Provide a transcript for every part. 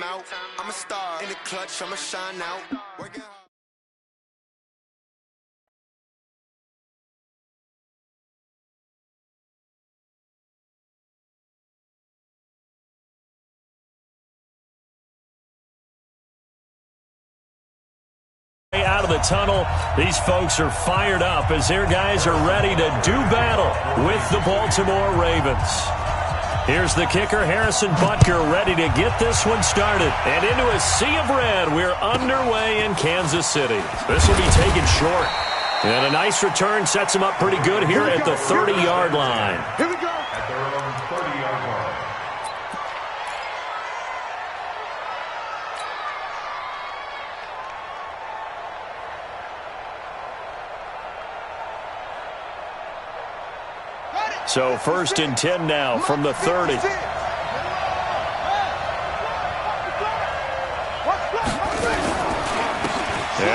out. I'm a star in the clutch, I'ma shine out. Working hard. Out of the tunnel, these folks are fired up as their guys are ready to do battle with the Baltimore Ravens. Here's the kicker, Harrison Butker, ready to get this one started. And into a sea of red, we're underway in Kansas City. This will be taken short. And a nice return sets him up pretty good here at the 30-yard line. Here we go. At their own 30-yard line. So 1st and 10 now from the 30. And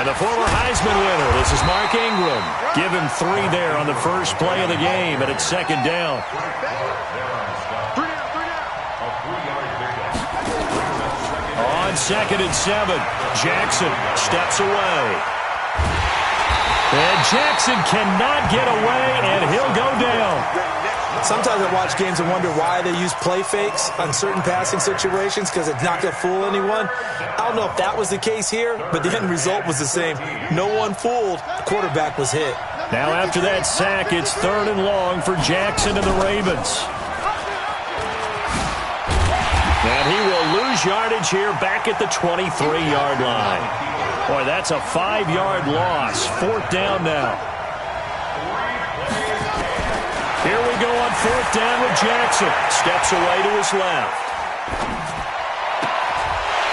the former Heisman winner, this is Mark Ingram. Give him 3 there on the first play of the game, and it's 2nd down. On 2nd and 7, Jackson steps away. And Jackson cannot get away, and he'll go down. Sometimes I watch games and wonder why they use play fakes on certain passing situations because it's not going to fool anyone. I don't know if that was the case here, but the end result was the same. No one fooled. The quarterback was hit. Now after that sack, it's 3rd and long for Jackson and the Ravens. And he will lose yardage here back at the 23-yard line. Boy, that's a 5-yard loss. 4th down now. Here we go on 4th down with Jackson. Steps away to his left.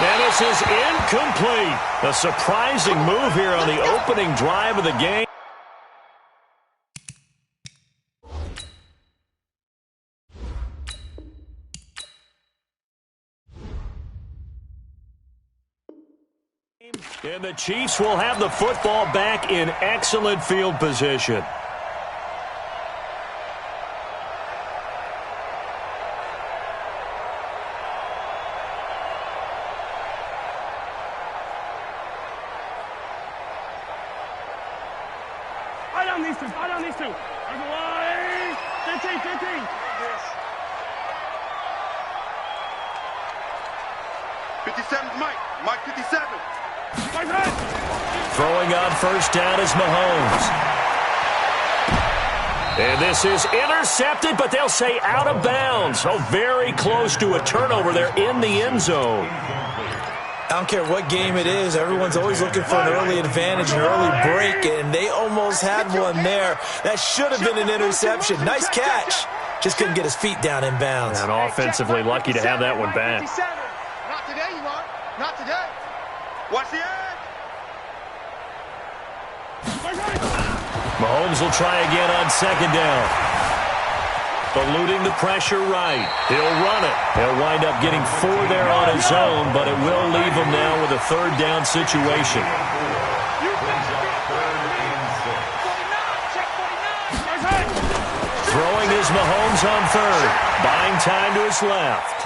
And this is incomplete. A surprising move here on the opening drive of the game. And the Chiefs will have the football back in excellent field position. Right on these two. Away. 15. 57's Mike. Mike 57. Throwing on 1st down is Mahomes. And this is intercepted, but they'll say out of bounds. So very close to a turnover there in the end zone. I don't care what game it is. Everyone's always looking for an early advantage, an early break, and they almost had one there. That should have been an interception. Nice catch. Just couldn't get his feet down in bounds. And offensively lucky to have that one back. Not today, you are. Not today. Watch the edge. Mahomes will try again on 2nd down. Eluding the pressure right. He'll run it. He'll wind up getting 4 there on his own, but it will leave him now with a 3rd down situation. Throwing is Mahomes on 3rd. Buying time to his left.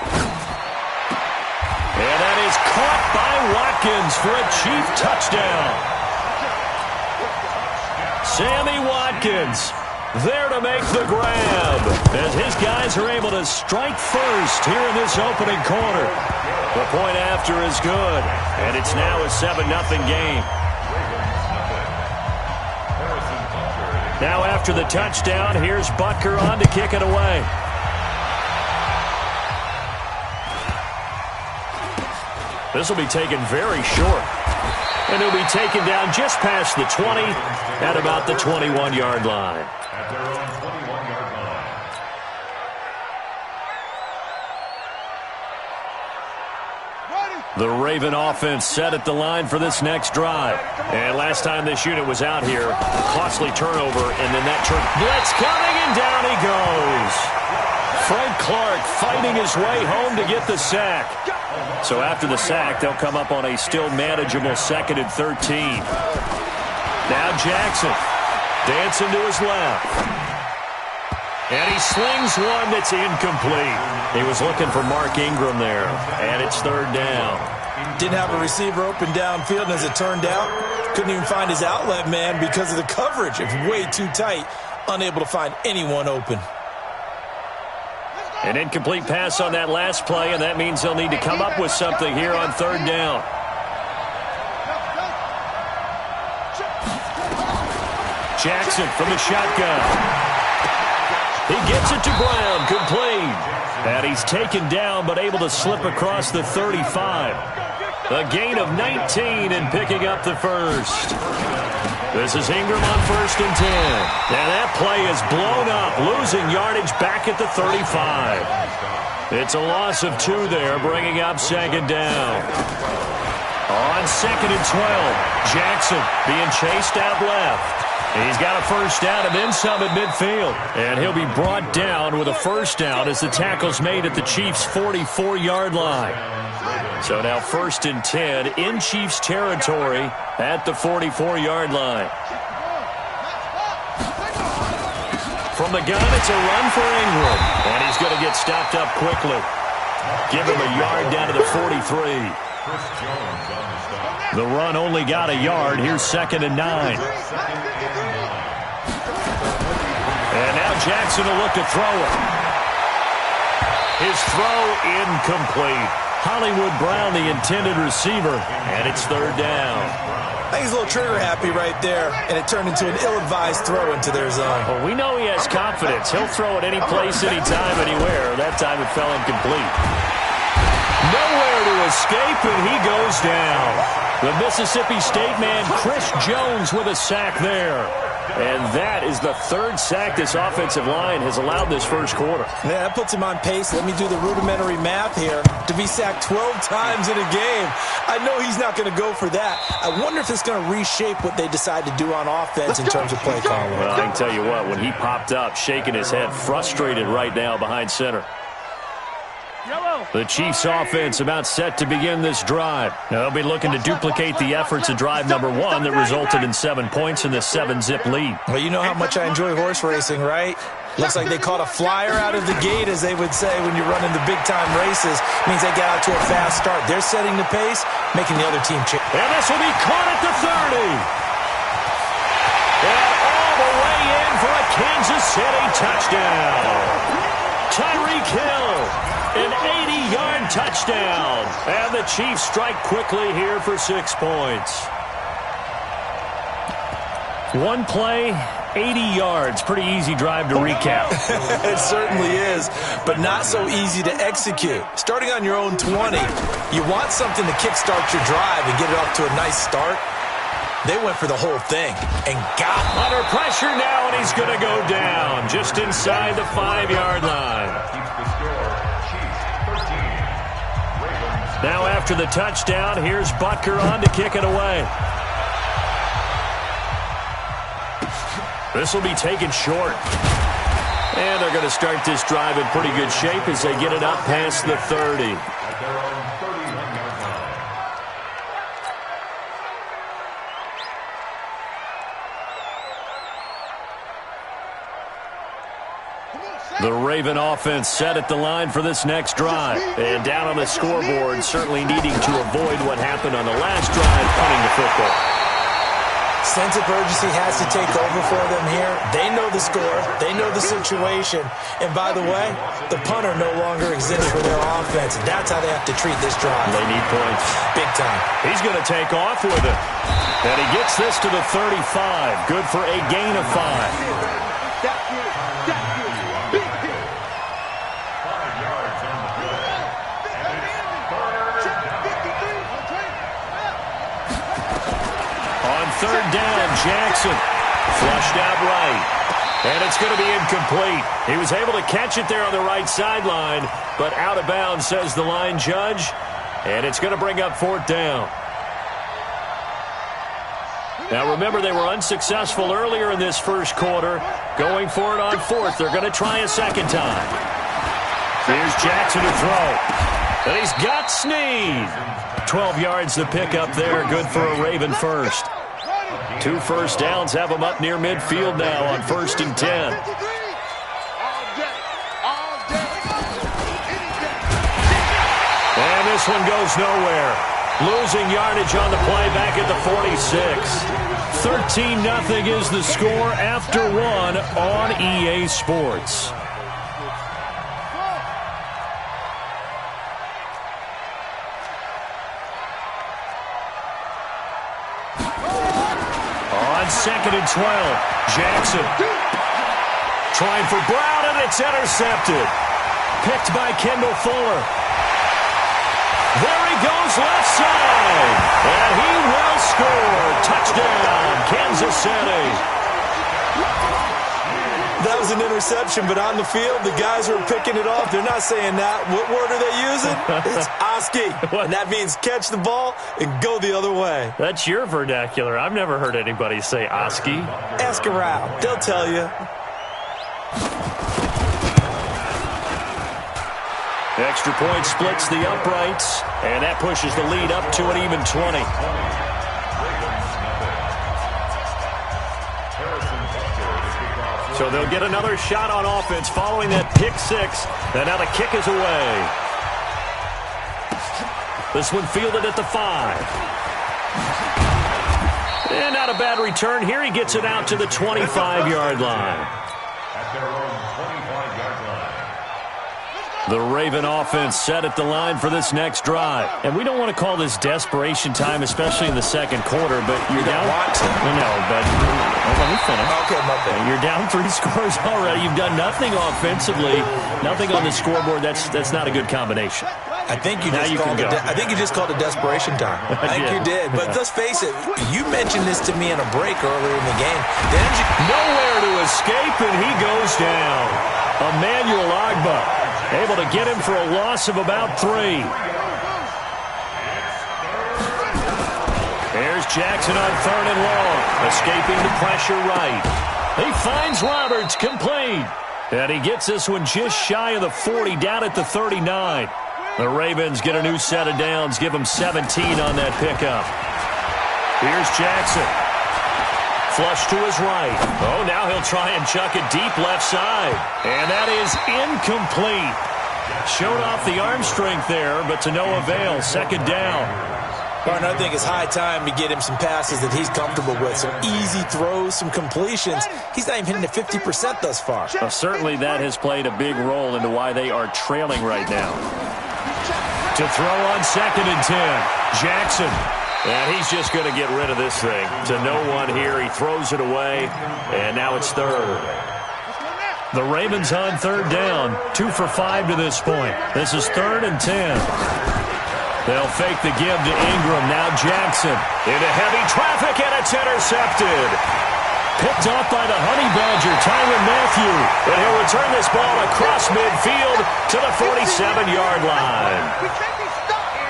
And that is caught by Watkins for a Chief touchdown. Sammy Watkins there to make the grab as his guys are able to strike first here in this opening quarter. The point after is good, and it's now a 7-0 game. Now after the touchdown, here's Butker on to kick it away. This will be taken very short. And he'll be taken down just past the 20 at about the 21-yard line. At their own 21-yard line. The Raven offense set at the line for this next drive. And last time this unit was out here, costly turnover, and then that blitz coming, and down he goes. Frank Clark fighting his way home to get the sack. So after the sack, they'll come up on a still manageable 2nd and 13. Now Jackson dancing to his left. And he slings one that's incomplete. He was looking for Mark Ingram there, and it's third down. Didn't have a receiver open downfield, and as it turned out, couldn't even find his outlet man because of the coverage. It's way too tight, unable to find anyone open. An incomplete pass on that last play, and that means they'll need to come up with something here on third down. Jackson from the shotgun. He gets it to Brown, complete. And he's taken down but able to slip across the 35. A gain of 19 and picking up the first. This is Ingram on 1st and 10. And that play is blown up, losing yardage back at the 35. It's a loss of 2 there, bringing up second down. On 2nd and 12, Jackson being chased out left. He's got a first down and then some at midfield. And he'll be brought down with a first down as the tackle's made at the Chiefs' 44-yard line. So now 1st and 10 in Chiefs territory at the 44-yard line. From the gun, it's a run for Ingram. And he's going to get stopped up quickly. Give him a yard down to the 43. The run only got a yard. Here's 2nd and 9. And now Jackson will look to throw it. His throw incomplete. Hollywood Brown, the intended receiver, and it's third down. I think he's a little trigger happy right there, and it turned into an ill-advised throw into their zone. Well, we know he has confidence. He'll throw it any place, anytime, anywhere. That time it fell incomplete. Nowhere to escape, and he goes down. The Mississippi State man, Chris Jones, with a sack there. And that is the 3rd sack this offensive line has allowed this first quarter. Yeah, that puts him on pace. Let me do the rudimentary math here. To be sacked 12 times in a game, I know he's not going to go for that. I wonder if it's going to reshape what they decide to do on offense in terms of play calling. Well, I can tell you what, when he popped up, shaking his head, frustrated right now behind center. The Chiefs offense about set to begin this drive. They'll be looking to duplicate the efforts of drive number 1 that resulted in 7 points in the 7-zip lead. Well, you know how much I enjoy horse racing, right? Looks like they caught a flyer out of the gate, as they would say when you're running the big-time races. Means they get out to a fast start. They're setting the pace, making the other team change. And this will be caught at the 30. And all the way in for a Kansas City touchdown. Tyreek Hill. An 80-yard touchdown. And the Chiefs strike quickly here for 6 points. One play, 80 yards. Pretty easy drive to recap. It certainly is, but not so easy to execute. Starting on your own 20, you want something to kickstart your drive and get it off to a nice start. They went for the whole thing and got it. Under pressure now, and he's going to go down just inside the 5-yard line. Now after the touchdown, here's Butker on to kick it away. This will be taken short. And they're going to start this drive in pretty good shape as they get it up past the 30. The Raven offense set at the line for this next drive. And down on the scoreboard, certainly needing to avoid what happened on the last drive, punting the football. Sense of urgency has to take over for them here. They know the score. They know the situation. And by the way, the punter no longer exists for their offense. That's how they have to treat this drive. They need points. Big time. He's going to take off with it. And he gets this to the 35. Good for a gain of 5. Third down, Jackson. Flushed out right. And it's going to be incomplete. He was able to catch it there on the right sideline, but out of bounds, says the line judge. And it's going to bring up 4th down. Now remember, they were unsuccessful earlier in this first quarter. Going for it on 4th. They're going to try a second time. Here's Jackson to throw. And he's got Snead. 12 yards to pick up there. Good for a Raven first. 2 first downs have them up near midfield now on 1st and 10. this one goes nowhere. Losing yardage on the play back at the 46. 13-0 is the score after one on EA Sports. On 2nd and 12, Jackson trying for Brown, and it's intercepted. Picked by Kendall Fuller. There he goes left side, and he will score. Touchdown, Kansas City. That was an interception, but on the field, the guys who are picking it off, they're not saying that. What word are they using? It's Oski, and that means catch the ball and go the other way. That's your vernacular. I've never heard anybody say Oski. Ask around. They'll tell you. Extra point splits the uprights, and that pushes the lead up to an even 20. So they'll get another shot on offense following that pick six, and now the kick is away. This one fielded at the 5. And not a bad return here. He gets it out to the 25-yard line. The Raven offense set at the line for this next drive. And we don't want to call this desperation time, especially in the second quarter, but you're down. No, but let me finish. Okay, my bad. You're down 3 scores already. You've done nothing offensively, nothing on the scoreboard. That's not a good combination. I think you just called it desperation time. I think you did. But let's face it, you mentioned this to me in a break earlier in the game. Nowhere to escape, and he goes down. Emmanuel Agba able to get him for a loss of about 3. There's Jackson on 3rd and long, escaping the pressure right. He finds Roberts, complete. And he gets this one just shy of the 40, down at the 39. The Ravens get a new set of downs, give them 17 on that pickup. Here's Jackson. Flush to his right. Oh, now he'll try and chuck it deep left side. And that is incomplete. Showed off the arm strength there, but to no avail. 2nd down. Barton, I think it's high time to get him some passes that he's comfortable with. Some easy throws, some completions. He's not even hitting at 50% thus far. Well, certainly that has played a big role into why they are trailing right now. To throw on 2nd and 10. Jackson. And he's just going to get rid of this thing. To no one here. He throws it away. And now it's 3rd. The Ravens on 3rd down. 2 for 5 to this point. This is 3rd and 10. They'll fake the give to Ingram. Now Jackson. Into heavy traffic, and it's intercepted. Picked off by the Honey Badger, Tyrann Mathieu. And he'll return this ball across midfield to the 47-yard line.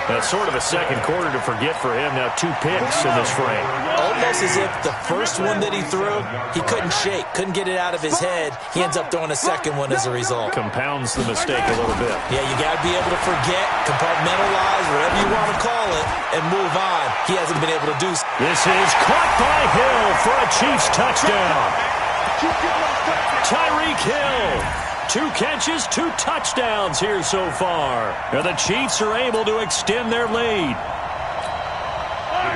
That's sort of a second quarter to forget for him. Now 2 picks in this frame. Almost as if the first one that he threw, he couldn't shake, couldn't get it out of his head. He ends up throwing a second one as a result. Compounds the mistake a little bit. Yeah, you got to be able to forget, compartmentalize, whatever you want to call it, and move on. He hasn't been able to do so. This is caught by Hill for a Chiefs touchdown. Tyreek Hill. 2 catches, 2 touchdowns here so far. Now the Chiefs are able to extend their lead.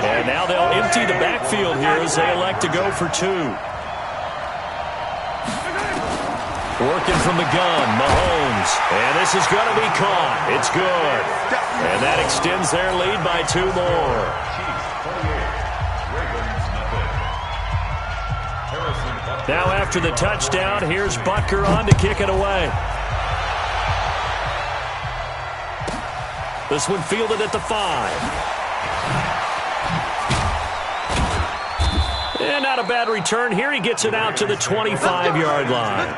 And now they'll empty the backfield here as they elect to go for 2. Working from the gun, Mahomes. And this is going to be caught. It's good. And that extends their lead by 2 more. Now after the touchdown, here's Butker on to kick it away. This one fielded at the 5. And not a bad return here. He gets it out to the 25-yard line.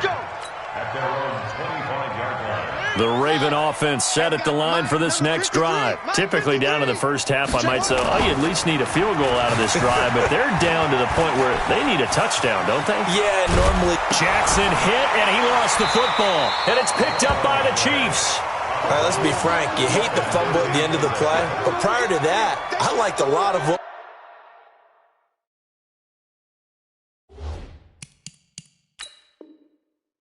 The Raven offense set at the line for this next drive. Typically down in the first half, I might say, oh, you at least need a field goal out of this drive, but they're down to the point where they need a touchdown, don't they? Yeah, normally. Jackson hit, and he lost the football, and it's picked up by the Chiefs. All right, let's be frank. You hate the fumble at the end of the play, but prior to that, I liked a lot of what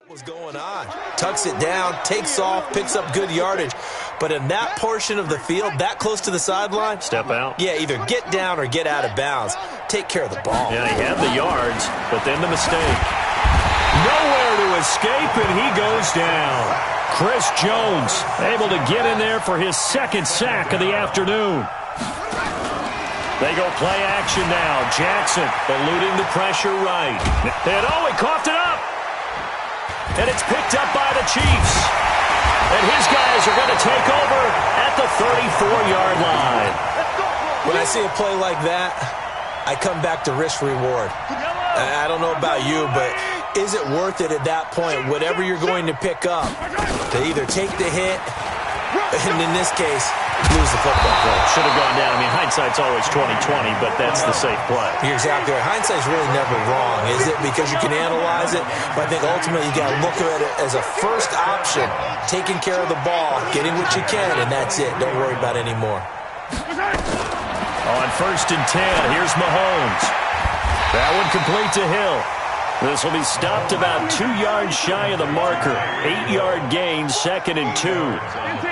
was going on. Tucks it down, takes off, picks up good yardage. But in that portion of the field, that close to the sideline, step out. Yeah, either get down or get out of bounds. Take care of the ball. Yeah, he had the yards, but then the mistake. Nowhere to escape, and he goes down. Chris Jones able to get in there for his second sack of the afternoon. They go play action now. Jackson eluding the pressure right. And he coughed it up. And it's picked up by the Chiefs. And his guys are going to take over at the 34-yard line. When I see a play like that, I come back to risk-reward. I don't know about you, but is it worth it at that point, whatever you're going to pick up, to either take the hit, and in this case, lose the football? Should have gone down. I mean, hindsight's always 20/20, but that's the safe play. You're exactly right. Hindsight's really never wrong, is it? Because you can analyze it, but I think ultimately you got to look at it as a first option, taking care of the ball, getting what you can, and that's it. Don't worry about it anymore. On 1st and 10, here's Mahomes. That one complete to Hill. This will be stopped about 2 yards shy of the marker. 8-yard gain, 2nd and 2.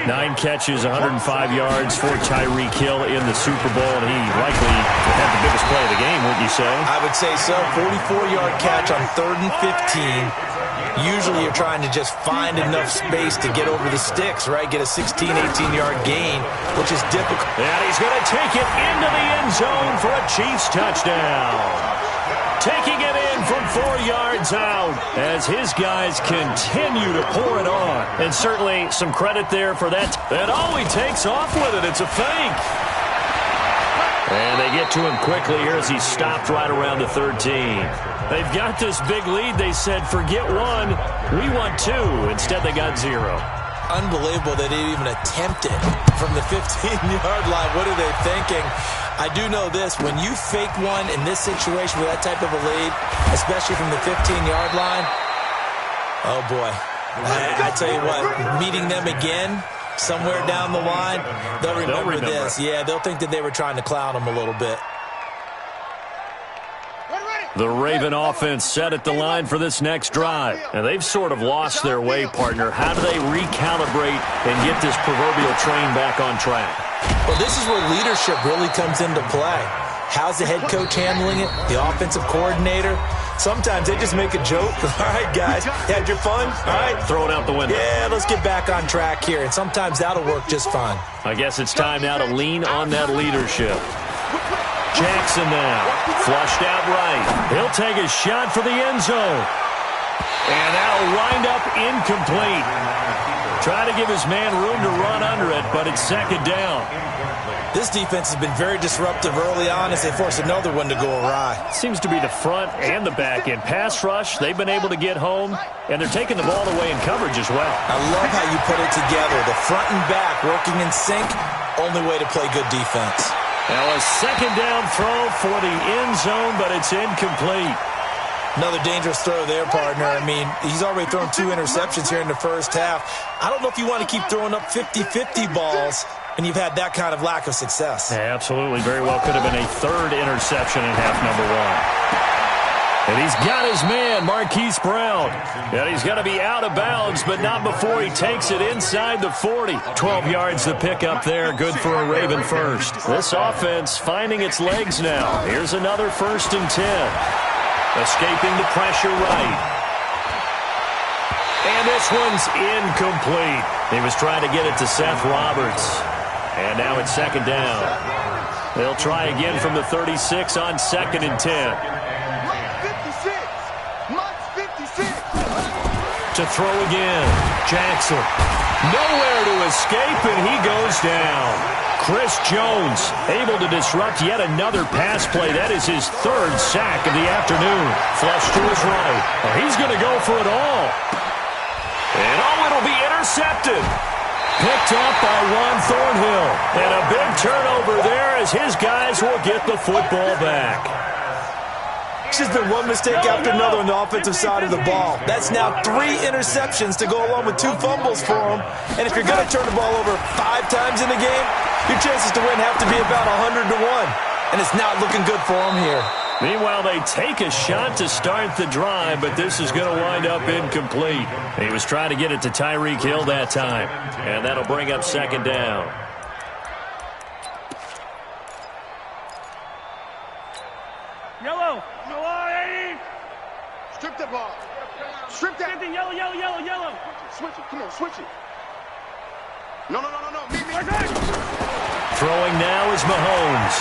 9 catches, 105 yards for Tyreek Hill in the Super Bowl, and he likely had the biggest play of the game, wouldn't you say? I would say so. 44-yard catch on 3rd and 15. Usually you're trying to just find enough space to get over the sticks, right? Get a 16, 18-yard gain, which is difficult. And he's going to take it into the end zone for a Chiefs touchdown. Taking it in from 4 yards out as his guys continue to pour it on. And certainly some credit there for that. And he takes off with it. It's a fake. And they get to him quickly here as he stopped right around the 13. They've got this big lead. They said, forget 1, we want 2. Instead, they got 0. Unbelievable they didn't even attempt it from the 15-yard line. What are they thinking? I do know this. When you fake one in this situation with that type of a lead, especially from the 15-yard line, oh, boy. I tell you what, meeting them again somewhere down the line, they'll remember this. Yeah, they'll think that they were trying to clown them a little bit. The Raven offense set at the line for this next drive. And they've sort of lost their way, partner. How do they recalibrate and get this proverbial train back on track? Well, this is where leadership really comes into play. How's the head coach handling it? The offensive coordinator? Sometimes they just make a joke. All right, guys, had your fun? All right. Throw it out the window. Yeah, let's get back on track here. And sometimes that'll work just fine. I guess it's time now to lean on that leadership. Jackson now, flushed out right. He'll take a shot for the end zone. And that'll wind up incomplete. Try to give his man room to run under it, but it's 2nd down. This defense has been very disruptive early on as they force another one to go awry. Seems to be the front and the back end. Pass rush, they've been able to get home, and they're taking the ball away in coverage as well. I love how you put it together. The front and back working in sync, only way to play good defense. Now a 2nd down throw for the end zone, but it's incomplete. Another dangerous throw there, partner. I mean, he's already thrown 2 interceptions here in the first half. I don't know if you want to keep throwing up 50-50 balls, and you've had that kind of lack of success. Yeah, absolutely. Very well could have been a 3rd interception in half number 1. And he's got his man, Marquise Brown. And he's going to be out of bounds, but not before he takes it inside the 40. 12 yards to pick up there. Good for a Raven first. This offense finding its legs now. Here's another 1st and 10. Escaping the pressure right. And this one's incomplete. He was trying to get it to Seth Roberts. And now it's 2nd down. They'll try again from the 36 on 2nd and 10. To throw again. Jackson. Nowhere to escape, and he goes down. Chris Jones able to disrupt yet another pass play. That is his 3rd sack of the afternoon. Flush to his right. He's going to go for it all. And it'll be intercepted. Picked up by Juan Thornhill. And a big turnover there as his guys will get the football back. It's just been one mistake after another on the offensive side of the ball. That's now 3 interceptions to go along with 2 fumbles for him. And if you're going to turn the ball over 5 times in the game, your chances to win have to be about 100 to 1. And it's not looking good for him here. Meanwhile, they take a shot to start the drive, but this is going to wind up incomplete. He was trying to get it to Tyreek Hill that time, and that'll bring up second down. Yellow. Yellow. Strip that ball. Strip that. Yellow, yellow, yellow, yellow. Switch it. Come on, switch it. No. Me. Throwing now is Mahomes.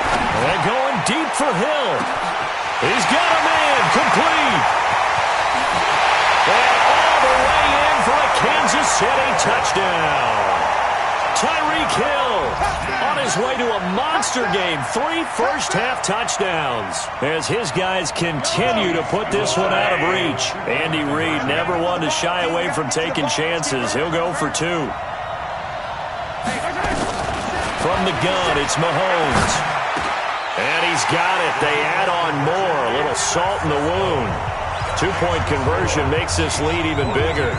And going deep for Hill. He's got a man complete. And all the way in for a Kansas City touchdown. Tyreek Hill on his way to a monster game. 3 first-half touchdowns as his guys continue to put this one out of reach. Andy Reid never one to shy away from taking chances. He'll go for 2. From the gun, it's Mahomes. And he's got it. They add on more. A little salt in the wound. 2-point conversion makes this lead even bigger.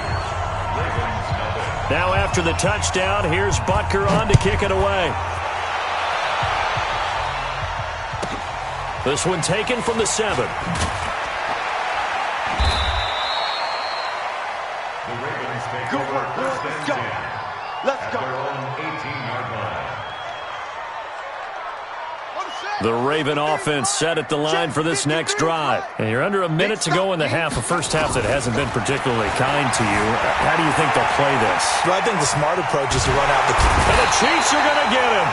Now after the touchdown, here's Butker on to kick it away. This one taken from the 7. Good work, boys. Let's go. Let's go. The Raven offense set at the line for this next drive. And you're under a minute to go in the half, a first half that hasn't been particularly kind to you. How do you think they'll play this? Well, I think the smart approach is to run out the clock. And the Chiefs are going to get him.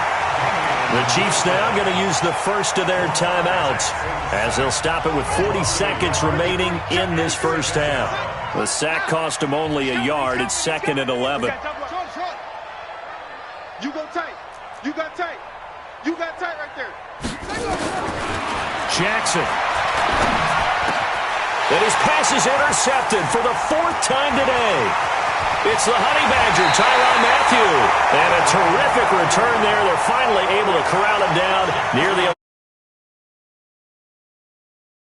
The Chiefs now going to use the first of their timeouts as they'll stop it with 40 seconds remaining in this first half. The sack cost them only a yard. It's 2nd and 11. You go tight. You got tight. You got tight right there. Jackson. And his pass is intercepted for the 4th time today. It's the Honey Badger, Tyrann Mathieu. And a terrific return there. They're finally able to corral him down near the